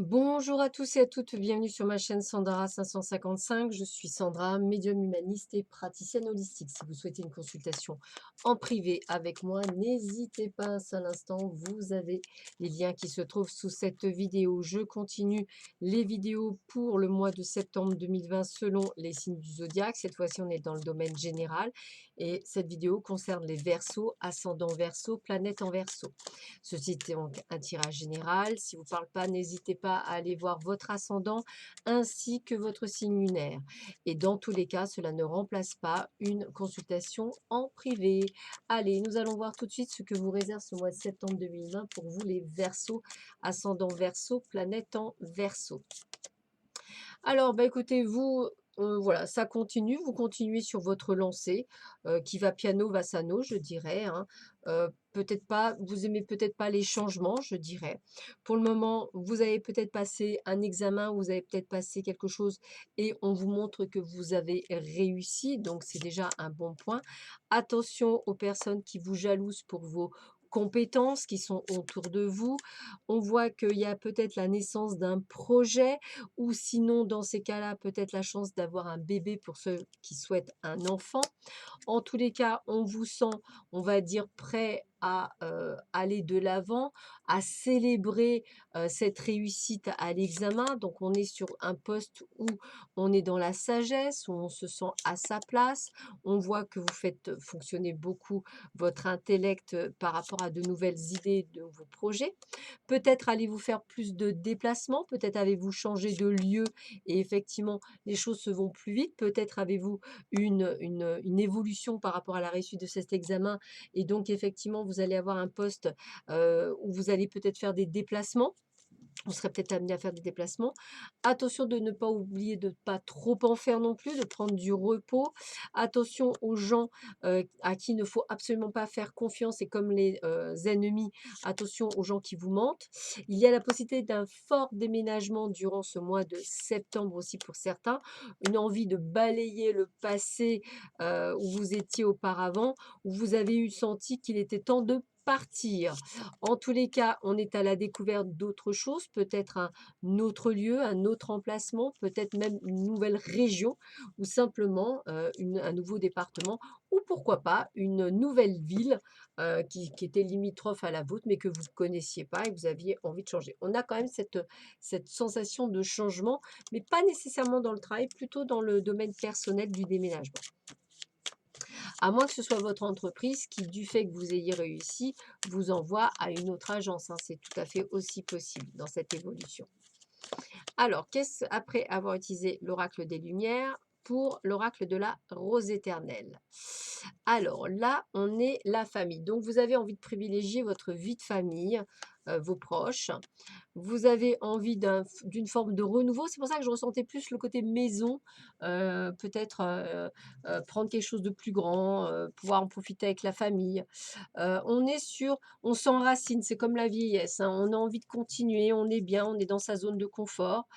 Bonjour à tous et à toutes, bienvenue sur ma chaîne Sandra 555. Je suis Sandra, médium humaniste et praticienne holistique. Si vous souhaitez une consultation en privé avec moi, n'hésitez pas un seul instant. Vous avez les liens qui se trouvent sous cette vidéo. Je continue les vidéos pour le mois de septembre 2020 selon les signes du zodiaque. Cette fois-ci, on est dans le domaine général et cette vidéo concerne les Verseaux, ascendant Verseau, planète en Verseau. Ceci est donc un tirage général. Si vous ne parle pas, n'hésitez pas à aller voir votre ascendant ainsi que votre signe lunaire. Et dans tous les cas, cela ne remplace pas une consultation en privé. Allez, nous allons voir tout de suite ce que vous réserve ce mois de septembre 2020 pour vous les Verseaux, ascendant Verseau, planète en Verseau. Alors, bah, écoutez, vous, voilà, ça continue, vous continuez sur votre lancée, qui va piano va sano, je dirais, hein. Peut-être pas vous aimez peut-être pas les changements, je dirais. Pour le moment, vous avez peut-être passé un examen, vous avez peut-être passé quelque chose et on vous montre que vous avez réussi, donc c'est déjà un bon point. Attention aux personnes qui vous jalousent pour vos compétences qui sont autour de vous. On voit qu'il y a peut-être la naissance d'un projet ou sinon, dans ces cas-là, peut-être la chance d'avoir un bébé pour ceux qui souhaitent un enfant. En tous les cas, on vous sent, on va dire, prêt à aller de l'avant, à célébrer cette réussite à l'examen. Donc, on est sur un poste où on est dans la sagesse, où on se sent à sa place. On voit que vous faites fonctionner beaucoup votre intellect par rapport à de nouvelles idées, de vos projets. Peut-être allez-vous faire plus de déplacements, peut-être avez-vous changé de lieu et effectivement, les choses se vont plus vite. Peut-être avez-vous une évolution par rapport à la réussite de cet examen et donc effectivement, vous allez avoir un poste où vous allez peut-être faire des déplacements. On serait peut-être amené à faire des déplacements. Attention de ne pas oublier de ne pas trop en faire non plus, de prendre du repos. Attention aux gens à qui il ne faut absolument pas faire confiance et comme les ennemis, attention aux gens qui vous mentent. Il y a la possibilité d'un fort déménagement durant ce mois de septembre aussi pour certains. Une envie de balayer le passé où vous étiez auparavant, où vous avez eu senti qu'il était temps de partir. En tous les cas, on est à la découverte d'autres choses, peut-être un autre lieu, un autre emplacement, peut-être même une nouvelle région ou simplement un nouveau département ou pourquoi pas une nouvelle ville qui était limitrophe à la vôtre mais que vous ne connaissiez pas et que vous aviez envie de changer. On a quand même cette sensation de changement, mais pas nécessairement dans le travail, plutôt dans le domaine personnel du déménagement. À moins que ce soit votre entreprise qui, du fait que vous ayez réussi, vous envoie à une autre agence, hein. C'est tout à fait aussi possible dans cette évolution. Alors, qu'est-ce après avoir utilisé l'oracle des Lumières pour l'oracle de la rose éternelle? Alors là, on est la famille. Donc, vous avez envie de privilégier votre vie de famille, vos proches. Vous avez envie d'une forme de renouveau. C'est pour ça que je ressentais plus le côté maison, peut-être prendre quelque chose de plus grand, pouvoir en profiter avec la famille. On s'enracine, c'est comme la vieillesse, hein. On a envie de continuer, on est bien, on est dans sa zone de confort.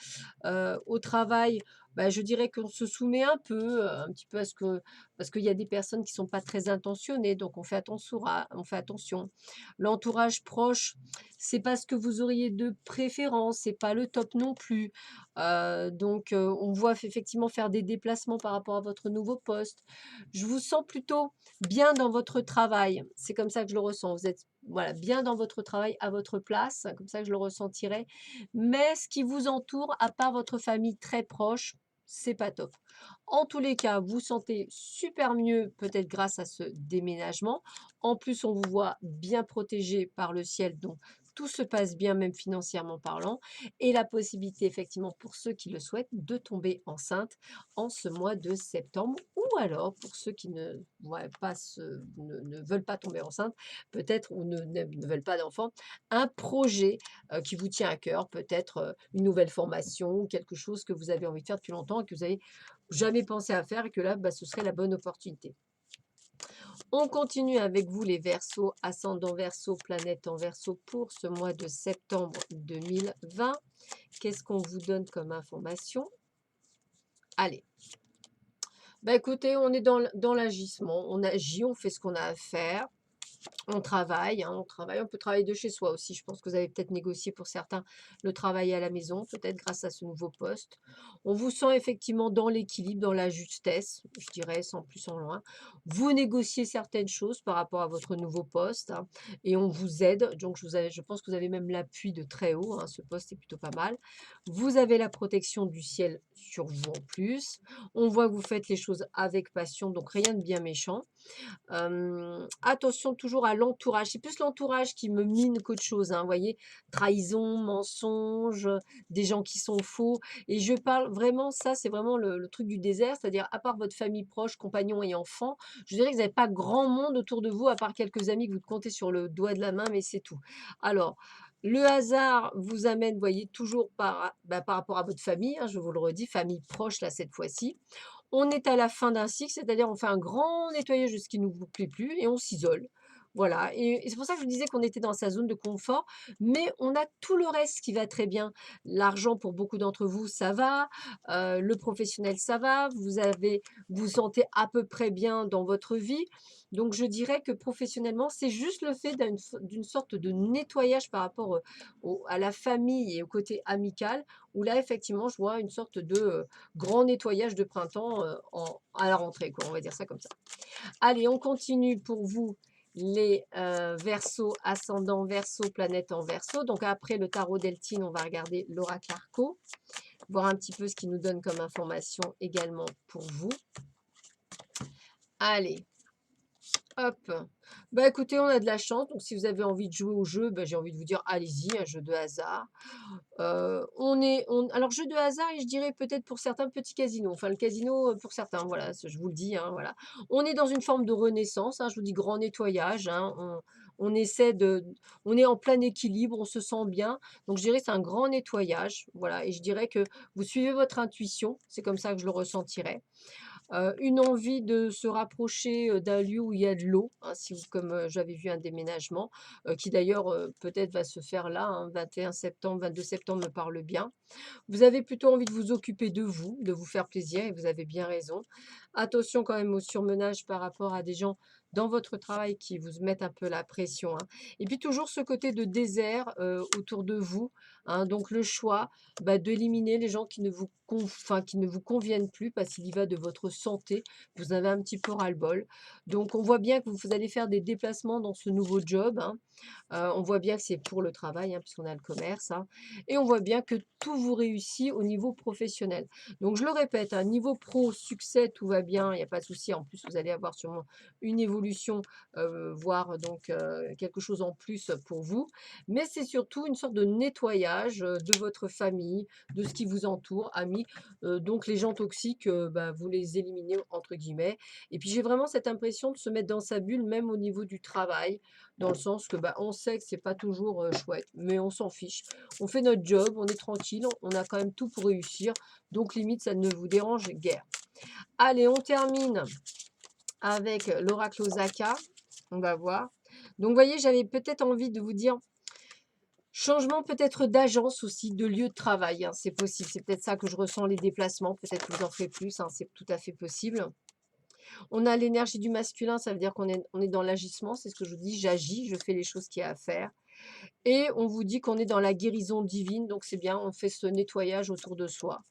Au travail, bah, je dirais qu'on se soumet un peu, un petit peu à ce que parce qu'il y a des personnes qui sont pas très intentionnées, donc on fait attention. L'entourage proche, c'est pas ce que vous auriez de préférence, c'est pas le top non plus. On voit effectivement faire des déplacements par rapport à votre nouveau poste. Je vous sens plutôt bien dans votre travail, c'est comme ça que je le ressens. Vous êtes, voilà, bien dans votre travail, à votre place, comme ça que je le ressentirais. Mais ce qui vous entoure, à part votre famille très proche, c'est pas top. En tous les cas, vous sentez super mieux, peut-être grâce à ce déménagement. En plus, on vous voit bien protégé par le ciel, donc tout se passe bien, même financièrement parlant. Et la possibilité, effectivement, pour ceux qui le souhaitent, de tomber enceinte en ce mois de septembre. Ou alors, pour ceux qui ne veulent pas tomber enceinte, peut-être, ou ne veulent pas d'enfant, un projet qui vous tient à cœur, peut-être une nouvelle formation ou quelque chose que vous avez envie de faire depuis longtemps et que vous avez jamais pensé à faire et que là, bah, ce serait la bonne opportunité. On continue avec vous les Verseaux, ascendant Verseau, planète en Verseau pour ce mois de septembre 2020. Qu'est-ce qu'on vous donne comme information? Allez, bah écoutez, on est dans l'agissement, on agit, on fait ce qu'on a à faire. On travaille, on peut travailler de chez soi aussi. Je pense que vous avez peut-être négocié pour certains le travail à la maison, peut-être grâce à ce nouveau poste. On vous sent effectivement dans l'équilibre, dans la justesse, je dirais, sans plus sans loin. Vous négociez certaines choses par rapport à votre nouveau poste, hein, et on vous aide. Donc, je pense que vous avez même l'appui de très haut, hein, ce poste est plutôt pas mal. Vous avez la protection du ciel sur vous en plus. On voit que vous faites les choses avec passion, donc rien de bien méchant. Attention toujours à l'entourage. C'est plus l'entourage qui me mine qu'autre chose, hein, vous voyez? Trahison, mensonge, des gens qui sont faux et je parle vraiment ça, c'est vraiment le truc du désert, c'est-à-dire à part votre famille proche, compagnons et enfants, je dirais que vous n'avez pas grand monde autour de vous à part quelques amis que vous comptez sur le doigt de la main, mais c'est tout. Alors, le hasard vous amène, vous voyez, toujours par rapport à votre famille, hein, je vous le redis, famille proche là cette fois-ci. On est à la fin d'un cycle, c'est-à-dire on fait un grand nettoyage de ce qui ne nous plaît plus et on s'isole. Voilà et c'est pour ça que je vous disais qu'on était dans sa zone de confort, mais on a tout le reste qui va très bien. L'argent pour beaucoup d'entre vous, ça va, le professionnel, ça va, vous sentez à peu près bien dans votre vie. Donc je dirais que professionnellement, c'est juste le fait d'une sorte de nettoyage par rapport, à la famille et au côté amical, où là effectivement je vois une sorte de, grand nettoyage de printemps, à la rentrée, quoi, on va dire ça comme ça. Allez, on continue pour vous les Verseaux, ascendant Verseau, planète en Verseau. Donc après le tarot Deltine, on va regarder l'oracle Arco, voir un petit peu ce qu'il nous donne comme information également pour vous. Allez, hop. Bah écoutez, on a de la chance. Donc si vous avez envie de jouer au jeu, bah, j'ai envie de vous dire, allez-y, un jeu de hasard. Alors jeu de hasard et je dirais peut-être pour certains petit casino, enfin le casino, pour certains, voilà, je vous le dis, hein, voilà. On est dans une forme de renaissance, hein, je vous dis grand nettoyage, hein, on essaie on est en plein équilibre, on se sent bien, donc je dirais c'est un grand nettoyage, voilà et je dirais que vous suivez votre intuition, c'est comme ça que je le ressentirais. Une envie de se rapprocher, d'un lieu où il y a de l'eau, hein, si vous comme, j'avais vu un déménagement, qui d'ailleurs, peut-être va se faire là, hein, 21 septembre, 22 septembre me parle bien. Vous avez plutôt envie de vous occuper de vous faire plaisir et vous avez bien raison. Attention quand même au surmenage par rapport à des gens dans votre travail qui vous mettent un peu la pression, hein. Et puis toujours ce côté de désert autour de vous, hein. Donc le choix d'éliminer les gens qui ne qui ne vous conviennent plus parce qu'il y va de votre santé. Vous avez un petit peu ras-le-bol. Donc on voit bien que vous allez faire des déplacements dans ce nouveau job, hein. On voit bien que c'est pour le travail, hein, puisqu'on a le commerce, hein, et on voit bien que tout vous réussit au niveau professionnel. Donc je le répète, hein, niveau pro, succès, tout va bien, il y a pas de souci. En plus, vous allez avoir sûrement une évolution, voire donc quelque chose en plus pour vous. Mais c'est surtout une sorte de nettoyage, de votre famille, de ce qui vous entoure, amis. Donc les gens toxiques, vous les éliminez entre guillemets et puis j'ai vraiment cette impression de se mettre dans sa bulle, même au niveau du travail. Dans le sens que, on sait que c'est pas toujours, chouette, mais on s'en fiche. On fait notre job, on est tranquille, on a quand même tout pour réussir, donc limite ça ne vous dérange guère. Allez, on termine avec l'oracle Osaka, on va voir. Donc vous voyez, j'avais peut-être envie de vous dire, changement peut-être d'agence aussi, de lieu de travail, hein, c'est possible. C'est peut-être ça que je ressens, les déplacements, peut-être que vous en ferez plus, hein, c'est tout à fait possible. On a l'énergie du masculin, ça veut dire qu'on est dans l'agissement, c'est ce que je vous dis, j'agis, je fais les choses qu'il y a à faire. Et on vous dit qu'on est dans la guérison divine, donc c'est bien, on fait ce nettoyage autour de soi.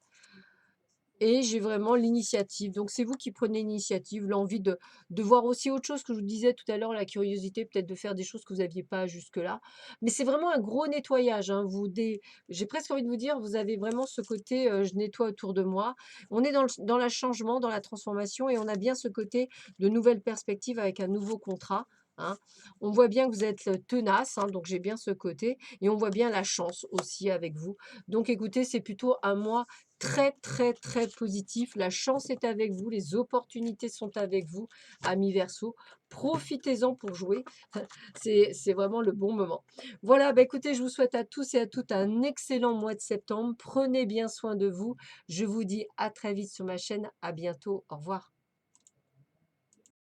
Et j'ai vraiment l'initiative. Donc c'est vous qui prenez l'initiative, l'envie de voir aussi autre chose que je vous disais tout à l'heure, la curiosité peut-être de faire des choses que vous n'aviez pas jusque-là. Mais c'est vraiment un gros nettoyage, hein. J'ai presque envie de vous dire, vous avez vraiment ce côté, je nettoie autour de moi. On est dans le changement, dans la transformation et on a bien ce côté de nouvelles perspectives avec un nouveau contrat, hein. On voit bien que vous êtes tenace, hein, donc j'ai bien ce côté. Et on voit bien la chance aussi avec vous. Donc écoutez, c'est plutôt un mois très, très, très positif. La chance est avec vous, les opportunités sont avec vous, amis Verseau. Profitez-en pour jouer. C'est vraiment le bon moment. Voilà, écoutez, je vous souhaite à tous et à toutes un excellent mois de septembre. Prenez bien soin de vous. Je vous dis à très vite sur ma chaîne. À bientôt. Au revoir.